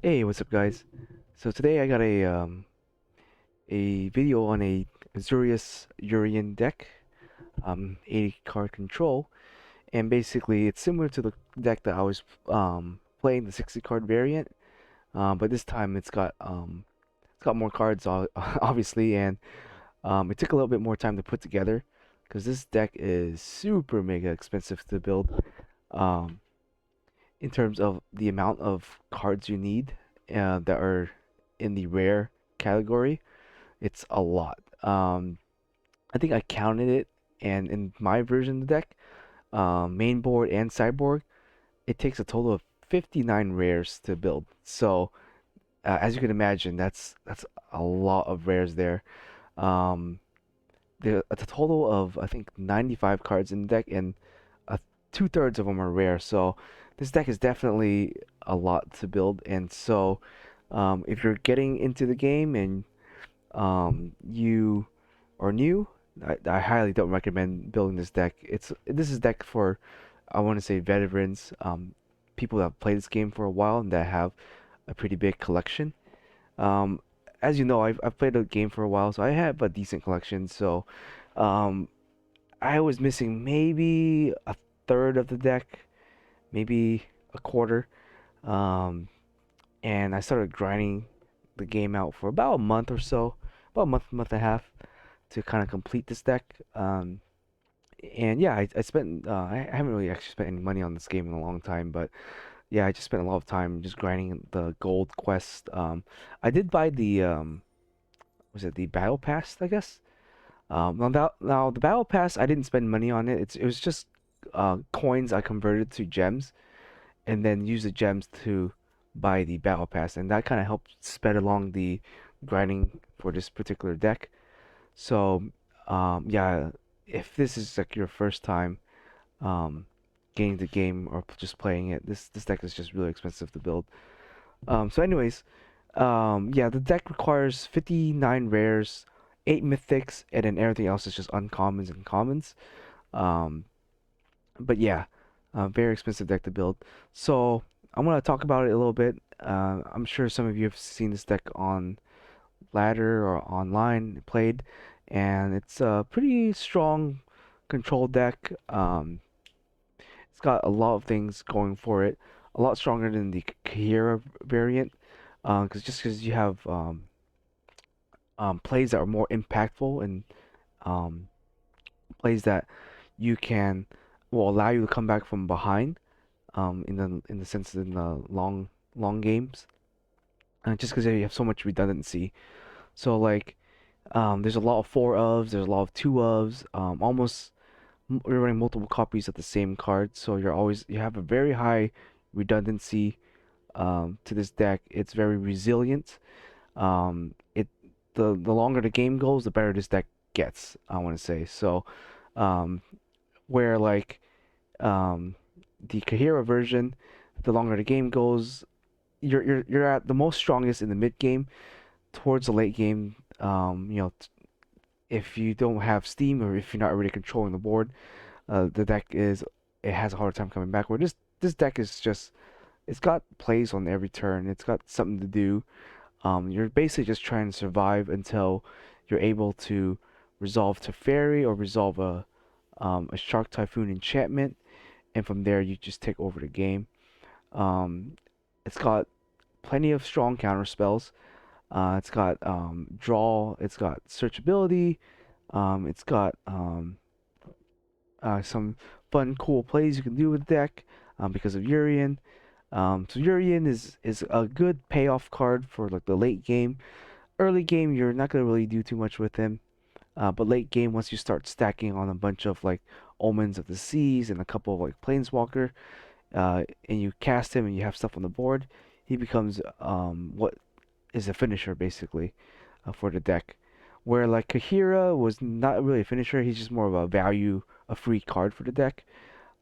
Hey, what's up, guys? So today I got a video on a Azorius Yorion deck, 80 card control, and basically it's similar to the deck that I was playing, the 60 card variant, but this time it's got more cards obviously, and it took a little bit more time to put together because this deck is super mega expensive to build. Um, in terms of the amount of cards you need that are in the rare category, it's a lot. I think I counted it, and in my version of the deck, main board and sideboard, it takes a total of 59 rares to build. So, as you can imagine, that's a lot of rares there. Um, there a total of I think 95 cards in the deck, and uh, two-thirds of them are rare. So this deck is definitely a lot to build. And so if you're getting into the game and you are new, I highly don't recommend building this deck. This is deck for, I want to say, veterans, people that have played this game for a while and that have a pretty big collection. Um, as you know, I've played the game for a while, so I have a decent collection. So um, I was missing maybe a third of the deck, maybe a quarter. Um, and I started grinding the game out for about a month or so, about a month and a half to kind of complete this deck. And yeah, I spent I haven't really actually spent any money on this game in a long time, but yeah, I just spent a lot of time just grinding the gold quest. I did buy the was it the battle pass, I guess. Now the battle pass, I didn't spend money on it. It was just coins I converted to gems, and then use the gems to buy the battle pass, and that kind of helped sped along the grinding for this particular deck. So, yeah, if this is like your first time um, getting the game or just playing it, this deck is just really expensive to build. So, anyways, yeah, the deck requires 59 rares, 8 mythics, and then everything else is just uncommons and commons. Um, but yeah, very expensive deck to build. So I want to talk about it a little bit. I'm sure some of you have seen this deck on ladder or online played, and it's a pretty strong control deck. It's got a lot of things going for it, a lot stronger than the Kahira variant. Because you have plays that are more impactful and um, plays that you can will allow you to come back from behind in the sense in the long games, just because you have so much redundancy. So like there's a lot of four ofs, there's a lot of two ofs, almost you're running multiple copies of the same card, so you have a very high redundancy to this deck. It's very resilient. It the longer the game goes, the better this deck gets. I want to say so. Um, where like um, the Kahira version, the longer the game goes, you're at the most strongest in the mid game. Towards the late game, if you don't have steam or if you're not really controlling the board, the deck it has a hard time coming back. Where this deck is just it's got plays on every turn. It's got something to do. You're basically just trying to survive until you're able to resolve Teferi or resolve a Shark Typhoon enchantment, and from there you just take over the game. Um, it's got plenty of strong counter spells. It's got draw. It's got searchability. It's got some fun, cool plays you can do with the deck because of Yorion. So Yorion is a good payoff card for like the late game. Early game, you're not gonna really do too much with him. But late game, once you start stacking on a bunch of like Omens of the Seas and a couple of like Planeswalker, and you cast him and you have stuff on the board, he becomes what is a finisher basically for the deck. Where like Kahira was not really a finisher, he's just more of a value, a free card for the deck.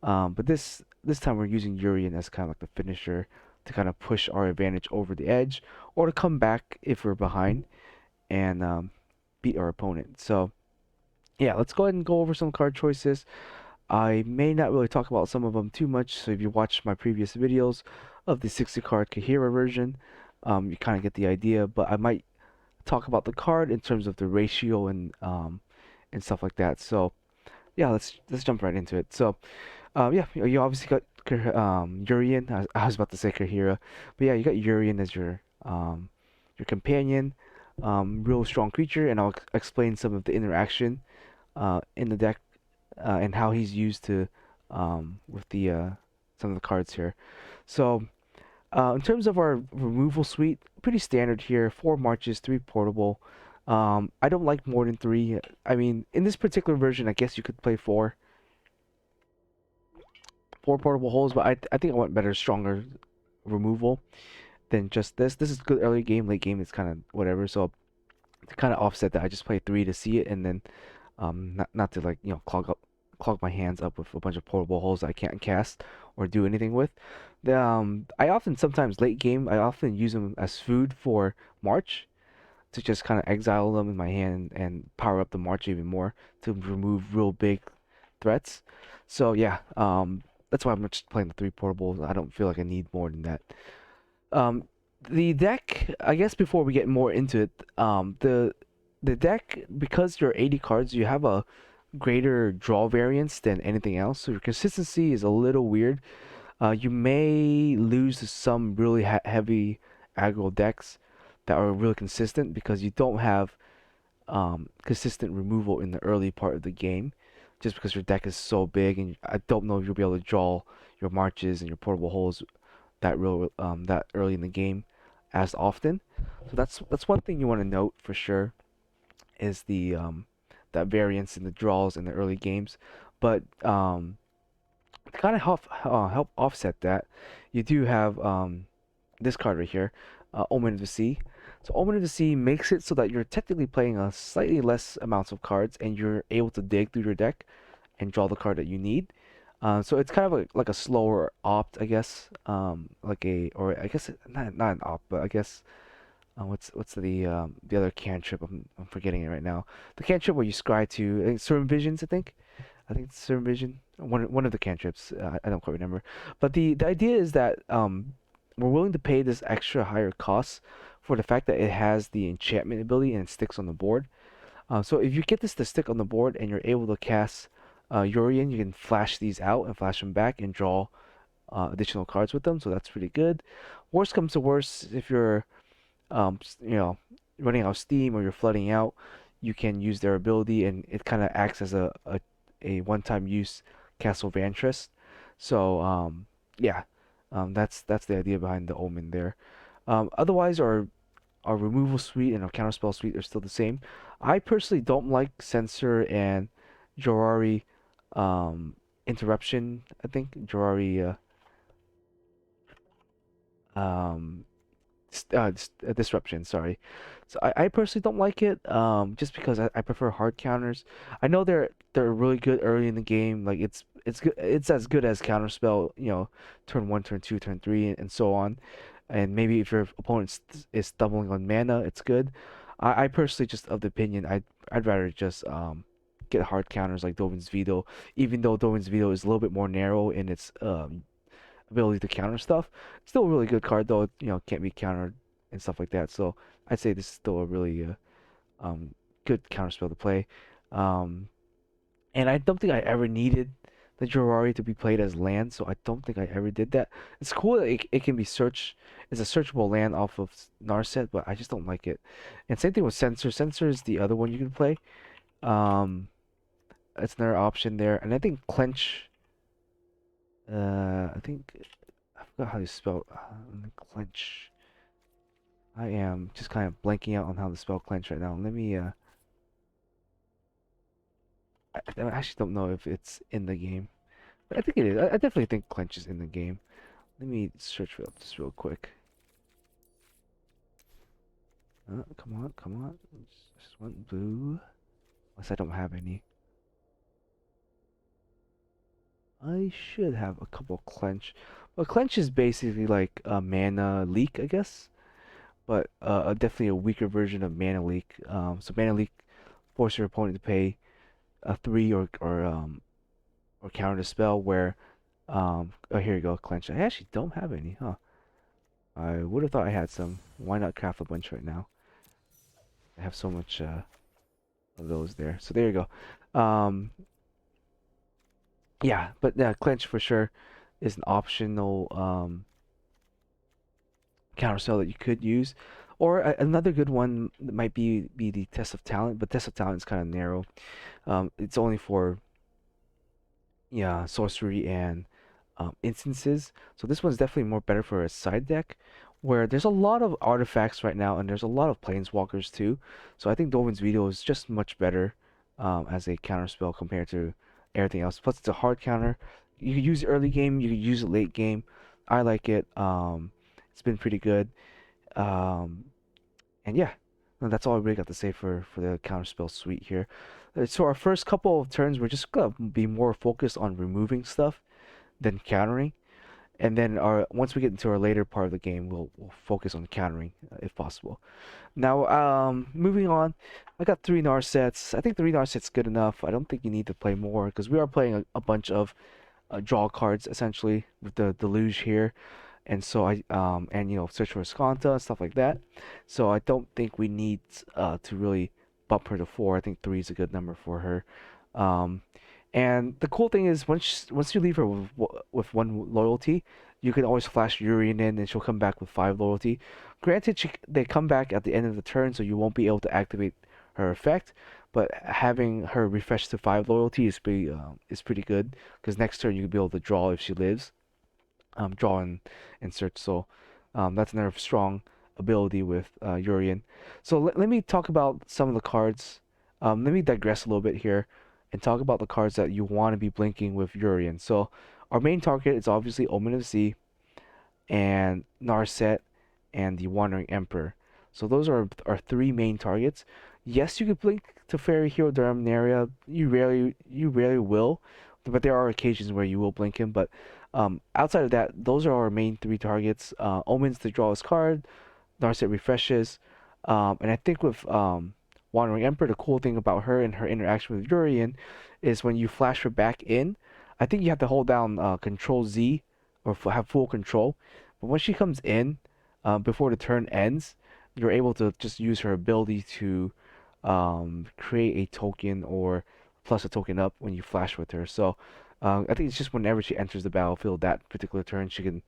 But this time we're using Yorion as kind of like the finisher to kind of push our advantage over the edge, or to come back if we're behind and beat our opponent. So yeah, let's go ahead and go over some card choices. I may not really talk about some of them too much, so if you watch my previous videos, of the 60 card Kahira version. You kind of get the idea, but I might talk about the card in terms of the ratio and stuff like that. So yeah, let's jump right into it. So yeah, you obviously got Yorion. I was about to say Kahira, but yeah, you got Yorion as your companion. Real strong creature, and I'll explain some of the interaction in the deck and how he's used to with the some of the cards here. So in terms of our removal suite, pretty standard here. 4 marches, 3 portable. I don't like more than 3. I mean, in this particular version, I guess you could play 4 portable holes, but I think I want better, stronger removal than just this. This is good early game, late game it's kind of whatever. So to kind of offset that, I just play 3 to see it, and then not to like clog my hands up with a bunch of portable holes I can't cast or do anything with. I often sometimes late game I often use them as food for March to just kind of exile them in my hand and power up the March even more to remove real big threats. So yeah, that's why I'm just playing the 3 portables. I don't feel like I need more than that. Um, the deck, I guess before we get more into it, the deck, because you're 80 cards, you have a greater draw variance than anything else. So your consistency is a little weird. You may lose to some really heavy aggro decks that are really consistent because you don't have consistent removal in the early part of the game, just because your deck is so big, and I don't know if you'll be able to draw your marches and your portable holes that early in the game as often. So that's one thing you want to note for sure is the that variance in the draws in the early games. But to kind of help offset that, you do have this card right here, Omen of the Sea. So Omen of the Sea makes it so that you're technically playing a slightly less amounts of cards, and you're able to dig through your deck and draw the card that you need. So it's kind of like a slower opt, I guess. Or I guess not an opt, but I guess what's the other cantrip? I'm forgetting it right now. The cantrip where you scry to, I think, certain visions. I think it's certain vision. One of the cantrips. I don't quite remember. But the idea is that we're willing to pay this extra higher cost for the fact that it has the enchantment ability and it sticks on the board. So if you get this to stick on the board and you're able to cast Yorion, you can flash these out and flash them back and draw additional cards with them. So that's pretty good. Worst comes to worst, if you're you know running out of steam or you're flooding out, you can use their ability and it kind of acts as a one-time use Castle Vantress. So yeah, that's the idea behind the Omen there. Otherwise, our removal suite and our counterspell suite are still the same. I personally don't like Censor and Jorari interruption. I think Jorari um disruption. Sorry. So I personally don't like it. Just because I prefer hard counters. I know they're really good early in the game. Like it's good. It's as good as counterspell. Turn 1, turn 2, turn 3, and so on. And maybe if your opponent is stumbling on mana, it's good. I personally just of the opinion I'd rather just get hard counters like Dovin's Veto, even though Dovin's Veto is a little bit more narrow in its ability to counter stuff. Still a really good card though. Can't be countered and stuff like that. So I'd say this is still a really good counter spell to play. Um, and I don't think I ever needed the Jorari to be played as land, so I don't think I ever did that. It's cool that it can be searched. It's a searchable land off of Narset, but I just don't like it. And same thing with Censor. Censor is the other one you can play. Um, it's another option there. And I think Clench. I think I forgot how you spell clench. I am just kind of blanking out on how to spell clench right now. Let me. I actually don't know if it's in the game, but I think it is. I definitely think clench is in the game. Let me search for this real quick. Come on, come on. Just one blue. Unless I don't have any. I should have a couple clench. But clench is basically like a mana leak, I guess. But definitely a weaker version of mana leak. So mana leak force your opponent to pay a 3 or counter the spell where oh, here you go, clench. I actually don't have any, huh? I would have thought I had some. Why not craft a bunch right now? I have so much of those there. So there you go. Yeah, but yeah, clench for sure is an optional counterspell that you could use. Or another good one might be the test of talent, but test of talent is kind of narrow. It's only for yeah sorcery and instances. So this one's definitely more better for a side deck where there's a lot of artifacts right now and there's a lot of planeswalkers too. So I think Dolvin's Veto is just much better as a counter spell compared to everything else. Plus it's a hard counter. You could use it early game, you could use it late game. I like it. It's been pretty good. Um, and yeah, no, that's all I really got to say for the counterspell suite here. So our first couple of turns, we're just gonna be more focused on removing stuff than countering. And then our once we get into our later part of the game, we'll focus on countering if possible. Now, moving on, I got 3 Narsets. I think 3 Narsets good enough. I don't think you need to play more because we are playing a bunch of draw cards essentially with the deluge here, and so I and search for Escanta and stuff like that. So I don't think we need to really bump her to 4. I think 3 is a good number for her. Um, and the cool thing is once you leave her with 1 loyalty, you can always flash Yorion in and she'll come back with 5 loyalty. Granted, they come back at the end of the turn, so you won't be able to activate her effect. But having her refresh to 5 loyalty is pretty good because next turn you'll be able to draw if she lives, draw and search. So that's another strong ability with Yorion. So let me talk about some of the cards. Let me digress a little bit here and talk about the cards that you want to be blinking with Yorion. So our main target is obviously Omen of Sea and Narset and the Wandering Emperor. So those are our 3 main targets. Yes, you could blink to Fairy Hero Dominaria. You rarely will, but there are occasions where you will blink him. But outside of that, those are our main 3 targets. Omens to draw his card, Narset refreshes, and I think with Wandering Emperor, the cool thing about her and her interaction with Yorion is when you flash her back in, I think you have to hold down Control Z or have full control. But when she comes in, before the turn ends, you're able to just use her ability to create a token or plus a token up when you flash with her. So I think it's just whenever she enters the battlefield that particular turn, she can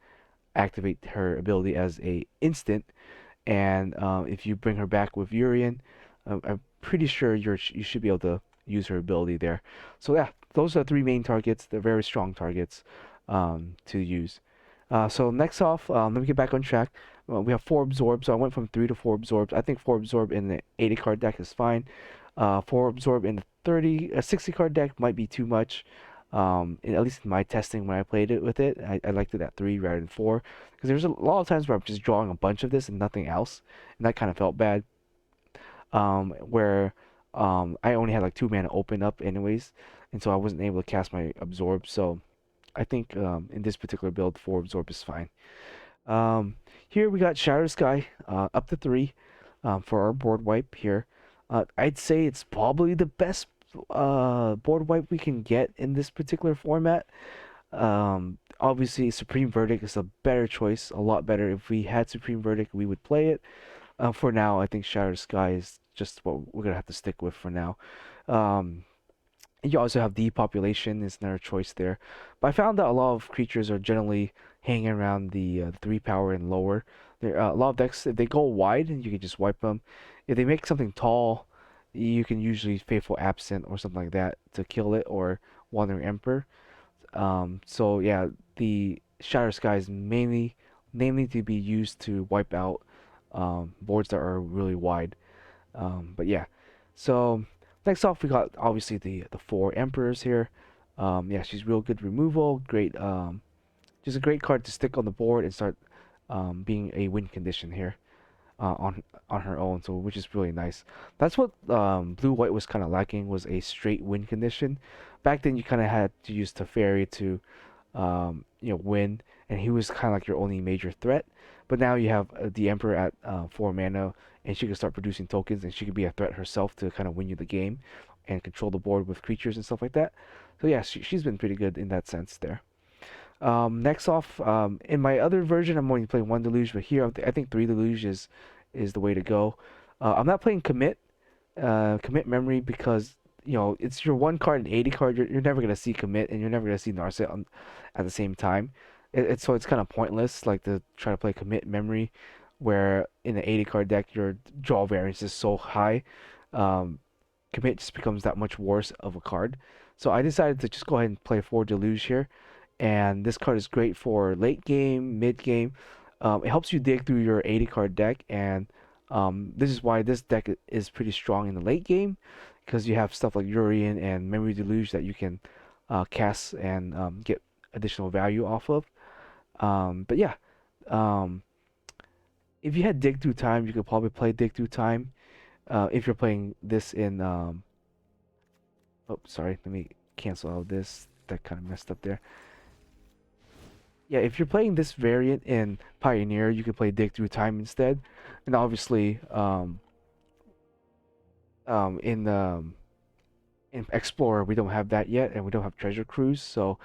activate her ability as a instant. And if you bring her back with Yorion, I'm pretty sure you should be able to use her ability there. So yeah, those are 3 main targets. They're very strong targets to use. So next off, let me get back on track. We have 4 Absorb, so I went from 3 to 4 Absorbs. I think 4 Absorb in the 80 card deck is fine. 4 Absorb in the 60 card deck might be too much. At least in my testing when I played it with it, I liked it at 3 rather than 4 because there's a lot of times where I'm just drawing a bunch of this and nothing else, and that kind of felt bad. Where I only had like 2 mana open up anyways, and so I wasn't able to cast my Absorb. So I think in this particular build, 4 Absorb is fine. Here we got Shadow Sky up to 3 for our board wipe here. I'd say it's probably the best board wipe we can get in this particular format. Obviously, Supreme Verdict is a better choice, a lot better. If we had Supreme Verdict, we would play it. For now, I think Shattered Sky is just what we're gonna have to stick with for now. Um, you also have depopulation is another choice there, but I found that a lot of creatures are generally hanging around the 3 power and lower. There a lot of decks if they go wide, you can just wipe them. If they make something tall, you can usually Faithful Absent or something like that to kill it or Wandering Emperor. So yeah, the Shatter Sky is mainly to be used to wipe out boards that are really wide. But yeah, so next off we got obviously the 4 Emperors here. Yeah, she's real good removal, great just a great card to stick on the board and start being a win condition here on her own, so which is really nice. That's what blue white was kind of lacking, was a straight win condition. Back then you kind of had to use Teferi to win, and he was kind of like your only major threat. But now you have the Emperor at 4 mana, and she can start producing tokens, and she can be a threat herself to kind of win you the game and control the board with creatures and stuff like that. So yeah, she's been pretty good in that sense there. Next off, in my other version, I'm only playing one deluge, but here I think three deluge is the way to go. I'm not playing commit memory because it's your one card and 80 card. You're never gonna see commit and you're never gonna see Narset at the same time. It's kind of pointless like to try to play commit memory, where in the 80 card deck your draw variance is so high. Um, Commit just becomes that much worse of a card. So I decided to just go ahead and play 4 Deluge here. And this card is great for late game, mid game. It helps you dig through your 80 card deck, and this is why this deck is pretty strong in the late game, because you have stuff like Yorion and Memory Deluge that you can cast and get additional value off of. But yeah, um, if you had Dig Through Time, you could probably play Dig Through Time. If you're playing this in oh, sorry, let me cancel out this. That kind of messed up there. Yeah, if you're playing this variant in Pioneer, you can play Dig Through Time instead. And obviously, um, in um, in Explorer, we don't have that yet, and we don't have Treasure Cruise. So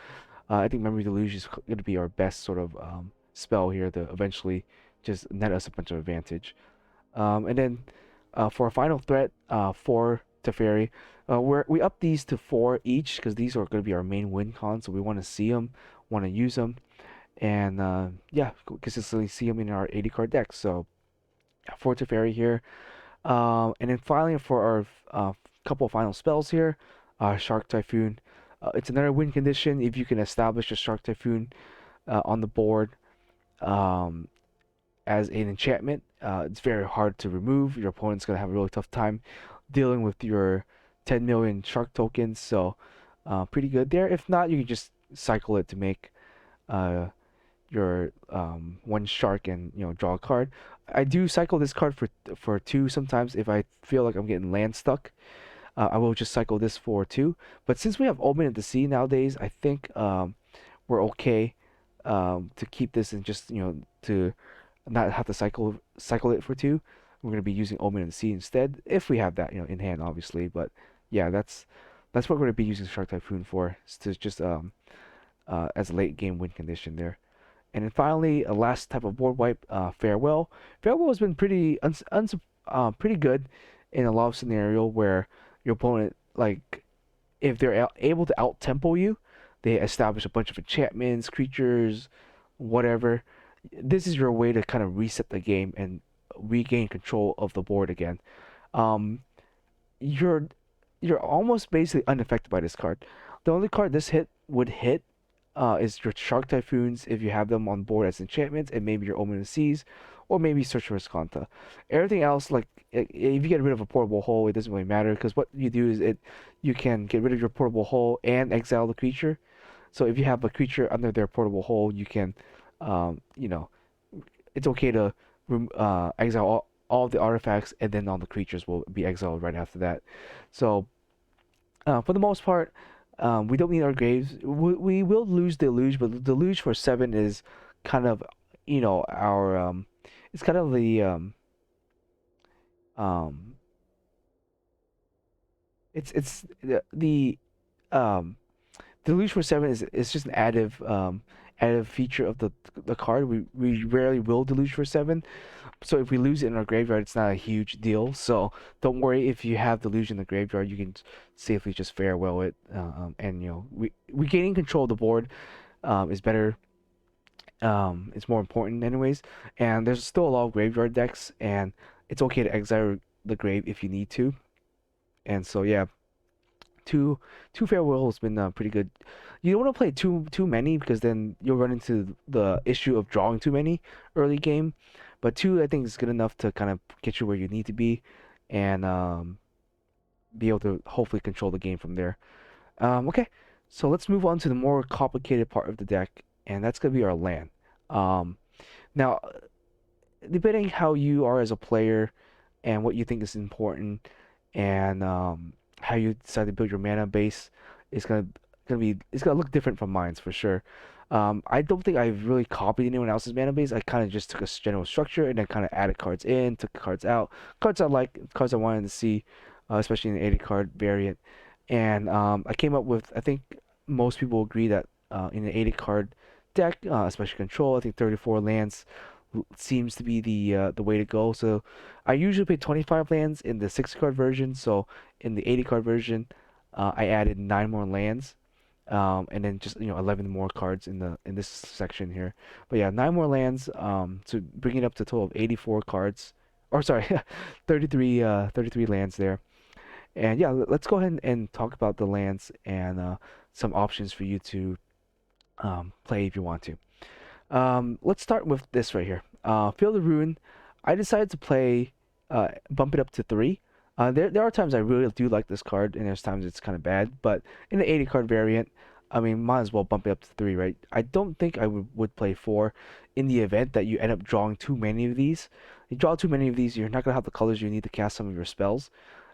I think Memory Deluge is going to be our best sort of spell here to eventually just net us a bunch of advantage. And then for a final threat, 4 Teferi, we up these to 4 each because these are going to be our main win cons. So we want to see them, want to use them, and yeah, consistently see them in our 80 card deck. So 4 Teferi here. And then finally for our couple of final spells here, Shark Typhoon. It's another win condition if you can establish a Shark Typhoon on the board. Um, as an enchantment. It's very hard to remove. Your opponent's gonna have a really tough time dealing with your 10 million shark tokens. So pretty good there. If not, you can just cycle it to make uh, your one shark and draw a card. I do cycle this card for 2 sometimes if I feel like I'm getting land stuck. I will just cycle this for 2. But since we have Omen of the Sea nowadays, I think we're okay to keep this and just to not have to cycle it for 2. We're going to be using Omen of the Sea instead if we have that in hand, obviously. But yeah, that's what we're going to be using Shark Typhoon for, is to just as a late game win condition there. And then finally, a last type of board wipe, Farewell. Farewell has been pretty good in a lot of scenario where your opponent, like, if they're able to out tempo you, they establish a bunch of enchantments, creatures, whatever. This is your way to kind of reset the game and regain control of the board again. Um, you're you're almost basically unaffected by this card. The only card this hit would hit is your Shark Typhoons if you have them on board as enchantments, and maybe your Omen of Seas, or maybe Sorcerer's Kanta. Everything else, like if you get rid of a portable hole, it doesn't really matter because what you do is you can get rid of your portable hole and exile the creature. So if you have a creature under their portable hole, you can, you know, it's okay to exile all the artifacts, and then all the creatures will be exiled right after that. So for the most part, we don't need our graves. We will lose the deluge, but the deluge for 7 is kind of, our it's kind of um, it's the deluge for 7 is just an additive feature of the card. We rarely will deluge for 7, so if we lose it in our graveyard, it's not a huge deal. So don't worry if you have deluge in the graveyard, you can safely just farewell it. And we gaining control of the board is better. It's more important anyways. And there's still a lot of graveyard decks, and it's okay to exile the grave if you need to. And so yeah, two farewell has been pretty good. You don't want to play too many because then you'll run into the issue of drawing too many early game. But 2 I think is good enough to kind of get you where you need to be, and be able to hopefully control the game from there. Okay, so let's move on to the more complicated part of the deck, and that's gonna be our land. Um, Now, depending how you are as a player and what you think is important, and how you decide to build your mana base is it's gonna look different from mine's for sure. I don't think I've really copied anyone else's mana base. I kind of just took a general structure and then kind of added cards in, took cards out, cards I like, cards I wanted to see, especially in the 80 card variant. And I came up with, I think most people agree that in the 80 card deck, especially control. I think 34 lands seems to be the way to go. So I usually play 25 lands in the 60 card version. So in the 80 card version, I added 9 more lands, and then just 11 more cards in this section here. But yeah, 9 more lands, to bring it up to a total of 84 cards. Or sorry, 33 lands there. And yeah, let's go ahead and talk about the lands and some options for you to play if you want to. Let's start with this right here. Field of Ruin. I decided to play, bump it up to 3. There are times I really do like this card, and there's times it's kind of bad. But in the 80 card variant, I mean, might as well bump it up to 3, right? I don't think I would play 4 in the event that you end up drawing too many of these. You draw too many of these, you're not gonna have the colors you need to cast some of your spells,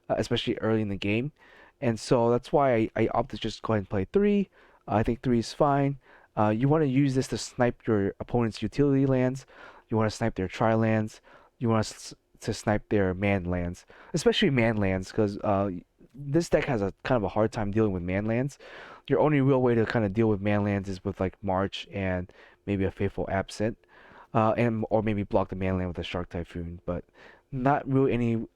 especially early in the game. And so that's why I opted to just go ahead and play 3. I think 3 is fine. You want to use this to snipe your opponent's utility lands. You want to snipe their tri lands. You want to snipe their man lands, especially man lands, because this deck has a kind of a hard time dealing with man lands. Your only real way to kind of deal with man lands is with like March and maybe a Faithful Absent, and or maybe block the man land with a Shark Typhoon. But not really any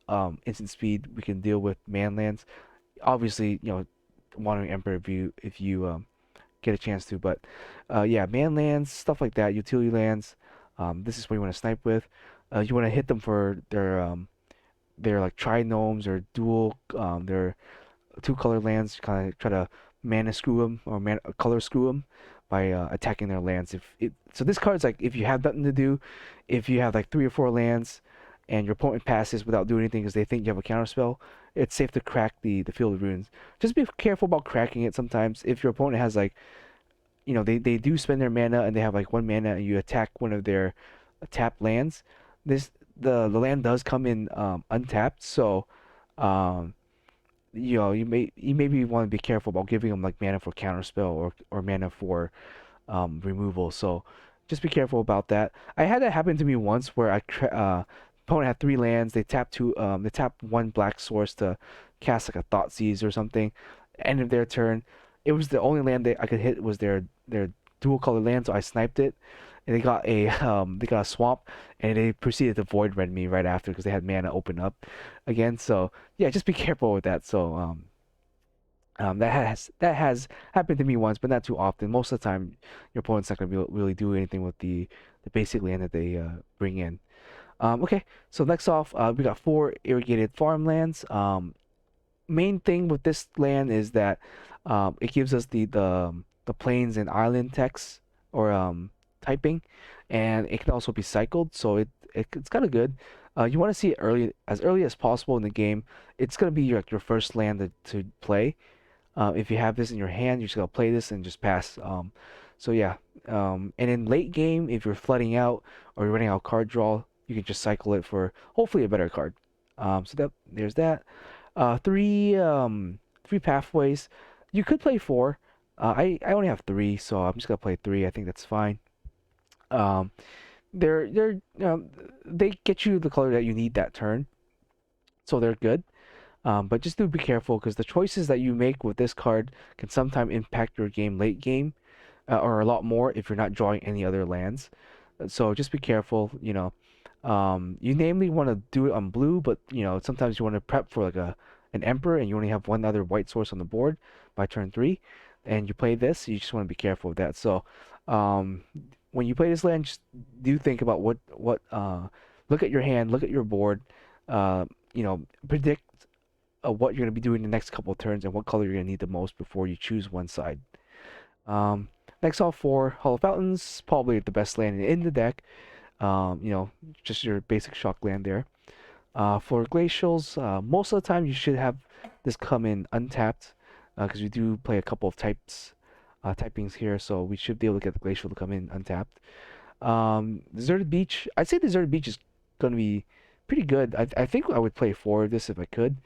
instant speed we can deal with man lands. Obviously, Wandering Emperor if you get a chance to. But yeah, man lands, stuff like that, utility lands. This is what you want to snipe with. You want to hit them for their like tri-gnomes or dual their 2-color lands. Kind of try to mana screw them or color screw them by attacking their lands. So this card's like if you have nothing to do, if you have like 3 or 4 lands and your opponent passes without doing anything because they think you have a counter spell, it's safe to crack the Field of Ruins. Just be careful about cracking it sometimes. If your opponent has like, they do spend their mana and they have like 1 mana and you attack one of their tapped lands, the land does come in untapped. So um, you maybe want to be careful about giving them like mana for counter spell or mana for removal. So just be careful about that. I had that happen to me once where opponent had 3 lands. They tapped 1 black source to cast like a Thoughtseize or something. End of their turn, it was the only land I could hit was their dual color land, so I sniped it. And they got a swamp, and they proceeded to void red me right after because they had mana open up again. So yeah, just be careful with that. So that has happened to me once, but not too often. Most of the time, your opponent's not gonna really do anything with the basic land that they bring in. Okay, so next off, we got 4 irrigated farmlands. Main thing with this land is that it gives us the plains and island text or typing, and it can also be cycled, so it's kind of good. You want to see it as early as possible in the game. It's gonna be your first land to play. If you have this in your hand, you're just gonna play this and just pass. So yeah, and in late game, if you're flooding out or you're running out of card draw, you can just cycle it for hopefully a better card. So there's that. Three pathways. You could play 4. I only have 3, so I'm just gonna play 3. I think that's fine. Um, they get you the color that you need that turn, so they're good. But just do be careful because the choices that you make with this card can sometimes impact your game late game, or a lot more if you're not drawing any other lands. So just be careful. You namely want to do it on blue, but sometimes you want to prep for like an emperor and you only have 1 other white source on the board by turn 3, and you play this. You just want to be careful of that. So um, when you play this land, just do think about what look at your hand, look at your board, predict what you're going to be doing the next couple of turns and what color you're going to need the most before you choose one side. Next off, for Hollow Fountains, probably the best land in the deck. Just your basic shock land there. For Glacials, most of the time you should have this come in untapped because we do play a couple of typings here, so we should be able to get the Glacial to come in untapped. Deserted Beach, I'd say Deserted Beach is going to be pretty good. I think I would play 4 of this if I could,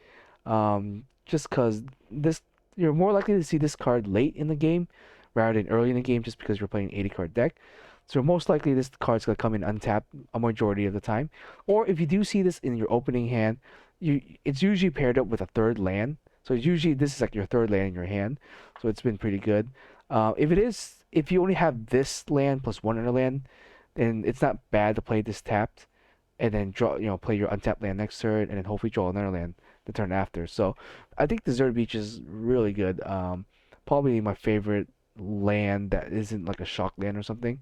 just because you're more likely to see this card late in the game rather than early in the game, just because you're playing an 80 card deck. So most likely this card's gonna come in untapped a majority of the time. Or if you do see this in your opening hand, it's usually paired up with a 3rd land. So usually this is like your 3rd land in your hand. So it's been pretty good. If it is if you only have this land plus one other land, then it's not bad to play this tapped and then draw, play your untapped land next turn, and then hopefully draw another land the turn after. So I think Desert Beach is really good. Probably my favorite land that isn't like a shock land or something.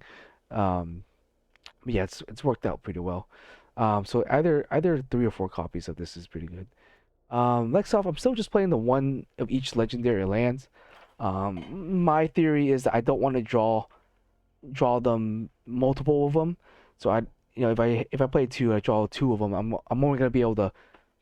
Um, but yeah, it's worked out pretty well. So either 3 or 4 copies of this is pretty good. Next off, I'm still just playing the one of each legendary lands. My theory is that I don't want to draw them multiple of them. So if I play two, I draw two of them. I'm only gonna be able to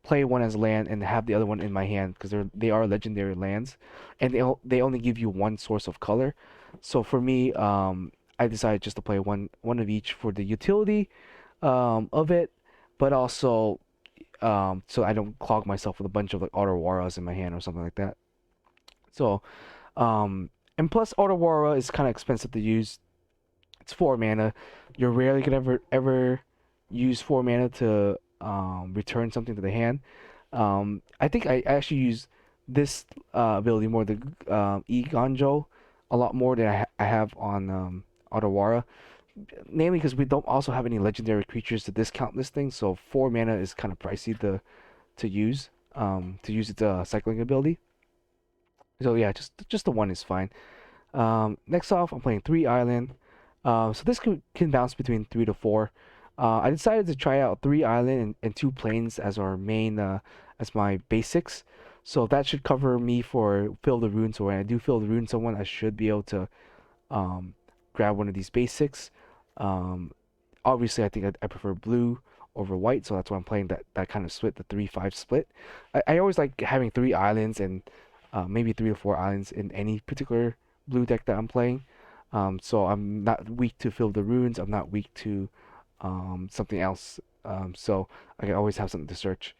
play one as land and have the other one in my hand because they are legendary lands, and they only give you one source of color. So for me, I decided just to play one of each for the utility of it, but also so I don't clog myself with a bunch of like Autowaras in my hand or something like that. So and plus Autowara is kind of expensive to use. It's 4 mana. You're rarely gonna ever use 4 mana to return something to the hand. I think I actually use this ability more, the E-Ganjo, a lot more than I have on Otawara. Namely because we don't also have any legendary creatures to discount this thing, so 4 mana is kind of pricey to use its cycling ability. So yeah, just the one is fine. Next off, I'm playing 3 island. So this can bounce between 3 to 4. I decided to try out 3 island and 2 plains as our main, as my basics. So that should cover me for fill the rune. So when I do fill the rune someone, I should be able to um, grab one of these basics. Um, Obviously, I think I prefer blue over white, so that's why I'm playing that kind of split, the 3-5 split. I always like having 3 islands and maybe 3 or 4 islands in any particular blue deck that I'm playing. So I'm not weak to fill the runes. I'm not weak to something else. So I can always have something to search.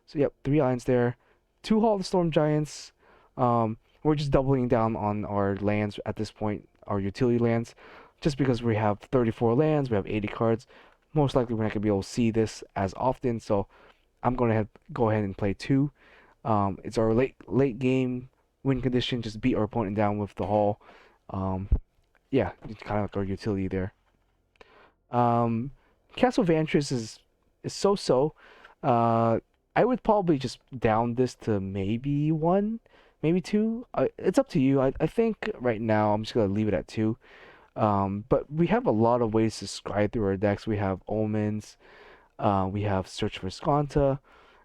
So yep, 3 islands there. 2 Hall of the Storm Giants. We're just doubling down on our lands at this point, our utility lands, just because we have 34 lands, we have 80 cards. Most likely we're not gonna be able to see this as often, so I'm gonna go ahead and play 2. It's our late game win condition. Just beat our opponent down with the Hall. Um, yeah, it's kind of like our utility there. Um, Castle Vantress is so-so. Uh, I would probably just down this to maybe 1, maybe 2. It's up to you. I think right now I'm just gonna leave it at 2. But we have a lot of ways to scry through our decks. We have Omens, we have Search for Skanta,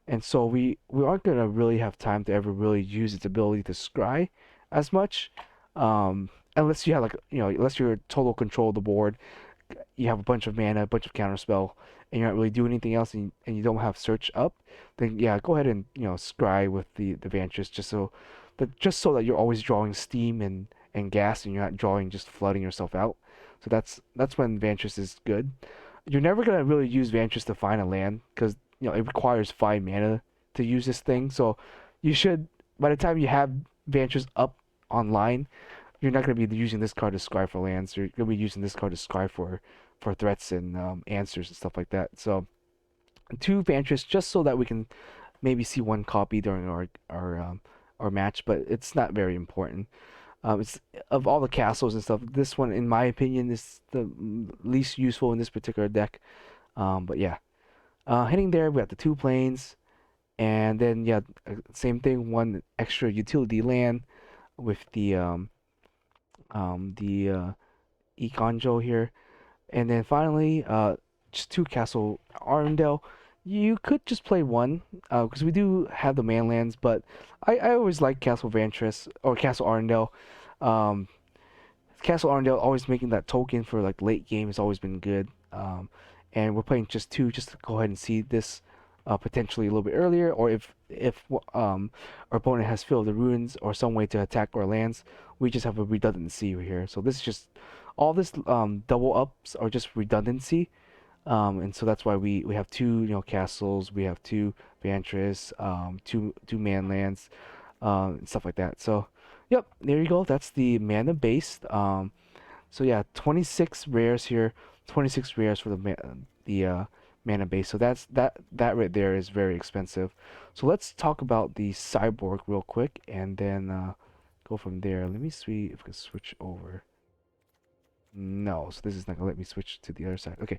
and so we aren't gonna really have time to ever really use its ability to scry as much, unless you have like unless you're total control of the board, you have a bunch of mana, a bunch of counterspell, and you're not really doing anything else, and you don't have search up, then yeah, go ahead and scry with the Vantress just so that you're always drawing steam and gas, and you're not drawing just flooding yourself out. So that's when Vantress is good. You're never gonna really use Vantress to find a land because it requires 5 mana to use this thing. So you should, by the time you have Vantress up online, you're not going to be using this card to scry for lands. You're going to be using this card to scry for threats and answers and stuff like that. So 2 Vantress just so that we can maybe see 1 copy during our match, but it's not very important. It's of all the castles and stuff, this one, in my opinion, is the least useful in this particular deck. But yeah, heading there, we got the 2 plains, and then yeah, same thing, 1 extra utility land with the Ikanjo here. And then finally, just 2 Castle Arundel. You could just play 1, because we do have the manlands, but I always like Castle Vantress or Castle Arundel. Um, Castle Arundel always making that token for like late game has always been good. And we're playing just 2 just to go ahead and see this potentially a little bit earlier, or if our opponent has filled the ruins or some way to attack our lands, we just have a redundancy here. So this is just all this double ups are just redundancy, and so that's why we have 2 castles, we have 2 Vantress, two manlands, and stuff like that. So yep, there you go. That's the mana based. So yeah, 26 rares here, 26 rares for the mana base. So that right there is very expensive. So let's talk about the cyborg real quick, and then go from there. Let me see if I can switch over. No, so this is not gonna let me switch to the other side. Okay.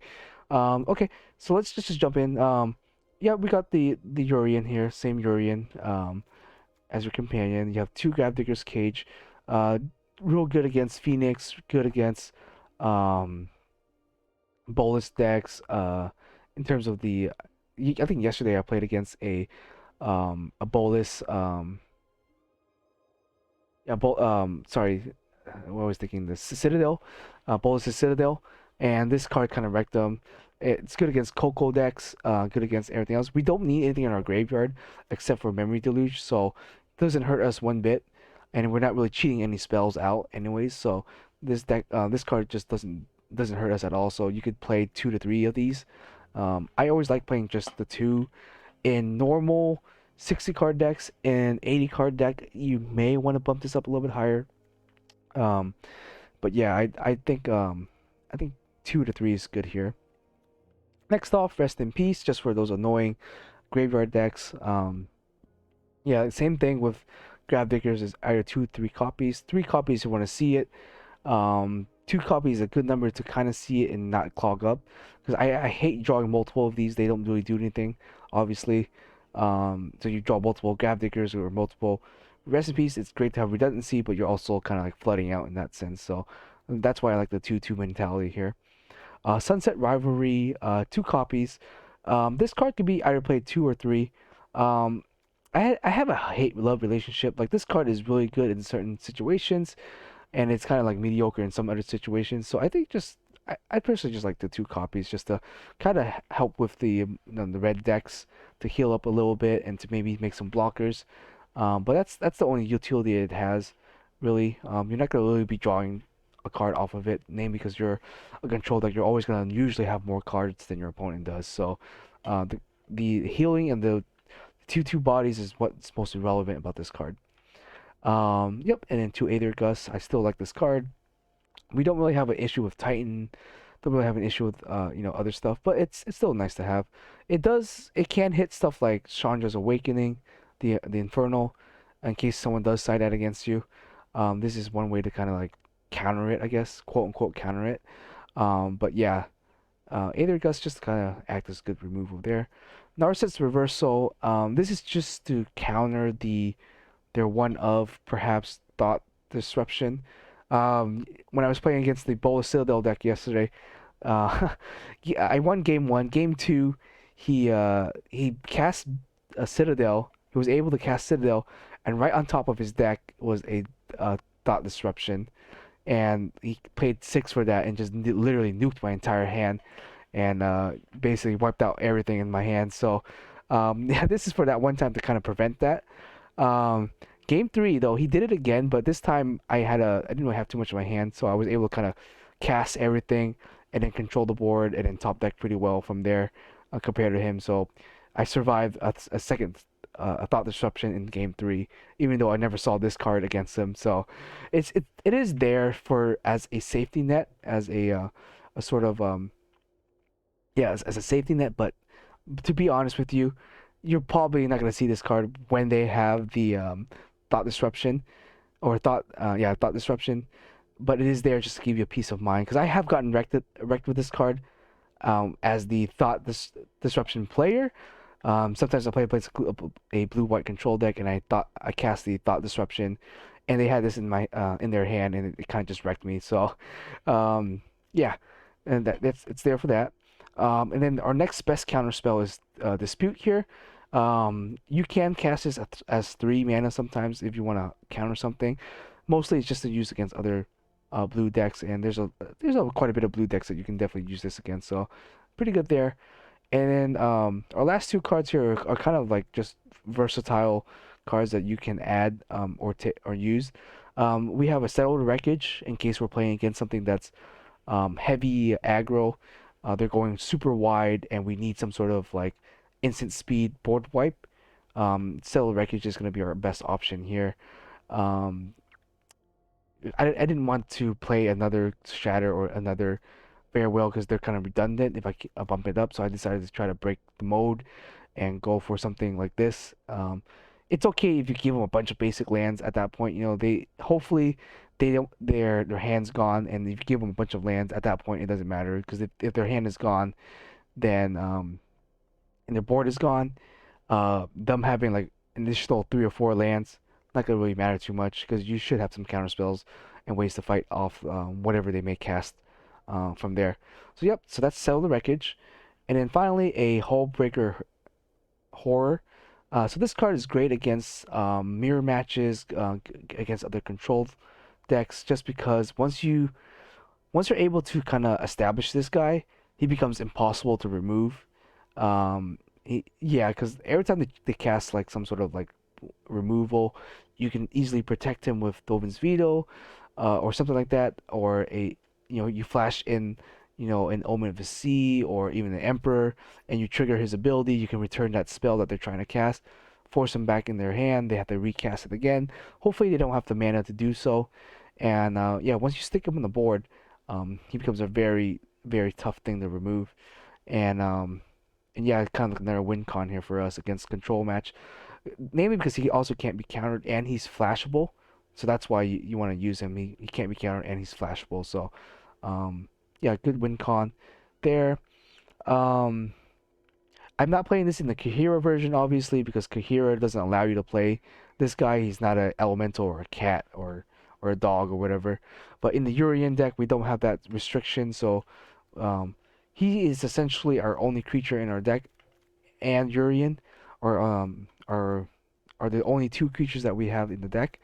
Okay, so let's just jump in. Yeah, we got the Yorion here, same Yorion, as your companion. You have two Gravdigger's Cage. Uh, real good against Phoenix, good against um Bolus decks. In terms of I think yesterday I played against a Bolus yeah, sorry, what was thinking? The Citadel, Bolas' Citadel, and this card kind of wrecked them. It's good against Coco decks, good against everything else. We don't need anything in our graveyard except for Memory Deluge, so it doesn't hurt us one bit, and we're not really cheating any spells out anyways. So this card just doesn't hurt us at all. So you could play 2 to 3 of these. I always like playing just the two in normal 60 card decks and 80 card deck. You may want to bump this up a little bit higher. Um, but yeah, I think 2 to 3 is good here. Next off, Rest in Peace, just for those annoying graveyard decks. Yeah, same thing with Gravdiggers is either 2, 3 copies. 3 copies you want to see it. 2 copies is a good number to kind of see it and not clog up. Because I hate drawing multiple of these. They don't really do anything, obviously. So you draw multiple Gravdiggers or multiple recipes. It's great to have redundancy, but you're also kind of like flooding out in that sense. So that's why I like the 2-2 mentality here. Sunset Rivalry, 2 copies. This card could be either played 2 or 3. Um, I have a hate love relationship. Like this card is really good in certain situations, and it's kind of like mediocre in some other situations. So I think I personally just like the 2 copies just to kind of help with the red decks to heal up a little bit and to maybe make some blockers. But that's the only utility it has, really. You're not gonna really be drawing a card off of it, namely because you're a control deck. You're always gonna usually have more cards than your opponent does. So, the healing and the 2-2 bodies is what's most relevant about this card. Yep, and then 2 Aether Gus. I still like this card. We don't really have an issue with Titan. Don't really have an issue with other stuff, but it's still nice to have. It can hit stuff like Chandra's Awakening, the Infernal, in case someone does side that against you. This is one way to kind of like counter it, I guess, quote unquote counter it. But yeah, Aether Gust just kind of act as good removal there. Narset's Reversal. This is just to counter their one of perhaps Thought Disruption. When I was playing against the Bola Citadel deck yesterday, yeah, I won game 1. Game 2, he cast a Citadel. He was able to cast Citadel, and right on top of his deck was a Thought Disruption, and he played 6 for that and just literally nuked my entire hand and basically wiped out everything in my hand. So yeah, this is for that one time to kind of prevent that. Um, Game 3 though, he did it again, but this time I didn't really have too much in my hand, so I was able to kind of cast everything and then control the board and then top deck pretty well from there compared to him. So I survived a second a thought disruption in Game 3, even though I never saw this card against him. So it is there for as a safety net, as a sort of yeah, as a safety net. But to be honest with you, you're probably not gonna see this card when they have the thought disruption or thought disruption. But it is there just to give you a peace of mind because I have gotten wrecked with this card as the disruption player. Sometimes I play a blue white control deck, and I cast the thought disruption, and they had this in their hand, and it kind of just wrecked me. So, yeah, and it's there for that. And then our next best counter spell is Dispute here. You can cast this as 3 mana sometimes if you want to counter something. Mostly it's just to use against other blue decks, and there's quite a bit of blue decks that you can definitely use this against. So pretty good there. And then our last 2 cards here are kind of like just versatile cards that you can add or use. We have a Settled Wreckage in case we're playing against something that's heavy aggro. They're going super wide, and we need some sort of like instant speed board wipe. Settled Wreckage is going to be our best option here. Um, I didn't want to play another Shatter or another Farewell because they're kind of redundant if I bump it up. So I decided to try to break the mode and go for something like this. It's okay if you give them a bunch of basic lands at that point. They hopefully they don't their hand's gone, and if you give them a bunch of lands at that point, it doesn't matter because if their hand is gone, then and their board is gone, them having like an additional 3 or 4 lands not gonna really matter too much because you should have some counter spells and ways to fight off whatever they may cast from there. So yep, so that's Settle the Wreckage, and then finally a Hullbreaker Horror. So this card is great against mirror matches, against other controlled decks, just because once you're able to kind of establish this guy, he becomes impossible to remove. Yeah, because every time they cast like some sort of like removal, you can easily protect him with Dovin's Veto, or something like that, or you flash in, an Omen of the Sea, or even the Emperor, and you trigger his ability. You can return that spell that they're trying to cast, force him back in their hand. They have to recast it again. Hopefully, they don't have the mana to do so. And yeah, once you stick him on the board, he becomes a very, very tough thing to remove. And yeah, kind of like another win con here for us against control match, mainly because he also can't be countered and he's flashable. So that's why you want to use him. He can't be countered and he's flashable. So yeah, good win con there. Um, I'm not playing this in the Kahira version, obviously, because Kahira doesn't allow you to play this guy. He's not an elemental or a cat or a dog or whatever. But in the Yorion deck, we don't have that restriction, so um, he is essentially our only creature in our deck, and Yorion, or are the only 2 creatures that we have in the deck.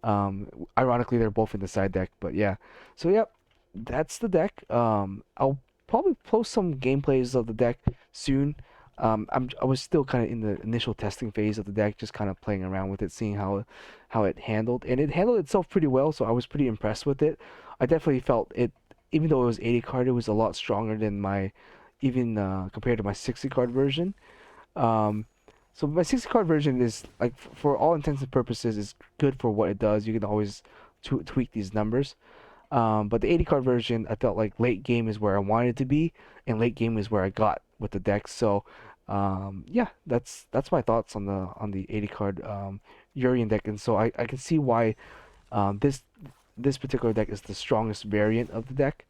Ironically, they're both in the side deck, but yeah. So yep, that's the deck. I'll probably post some gameplays of the deck soon. I was still kind of in the initial testing phase of the deck, just kind of playing around with it, seeing how it handled, and it handled itself pretty well. So I was pretty impressed with it. I definitely felt it, even though it was 80 card, it was a lot stronger than my, even compared to my 60 card version. Um, so my 60 card version is like, for all intents and purposes, is good for what it does. You can always tweak these numbers. But the 80 card version, I felt like late game is where I wanted to be, and late game is where I got with the deck. So yeah, that's my thoughts on the 80 card Yorion deck, and so I can see why this particular deck is the strongest variant of the deck,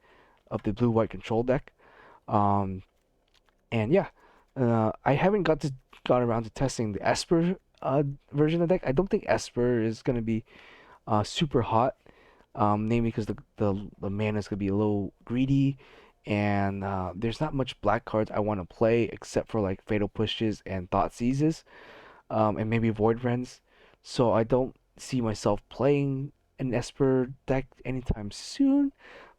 of the blue white control deck. Um, and yeah, I haven't got around to testing the Esper version of the deck. I don't think Esper is gonna be super hot, namely because the mana is gonna be a little greedy, and there's not much black cards I want to play except for like Fatal Pushes and Thought Seizes, and maybe Void Rends. So I don't see myself playing an Esper deck anytime soon,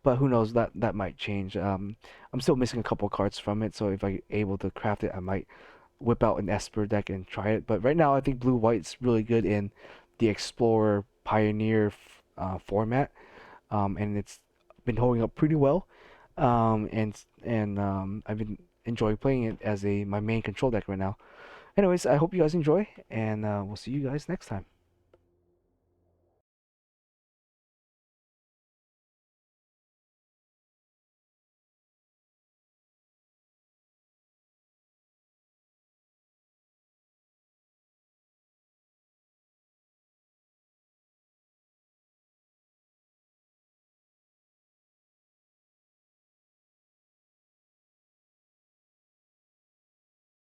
but who knows, that might change. I'm still missing a couple cards from it, so if I'm able to craft it, I might whip out an Esper deck and try it. But right now, I think blue white's really good in the Explorer Pioneer format, and it's been holding up pretty well. And I've been enjoying playing it as my main control deck right now. Anyways, I hope you guys enjoy, and we'll see you guys next time.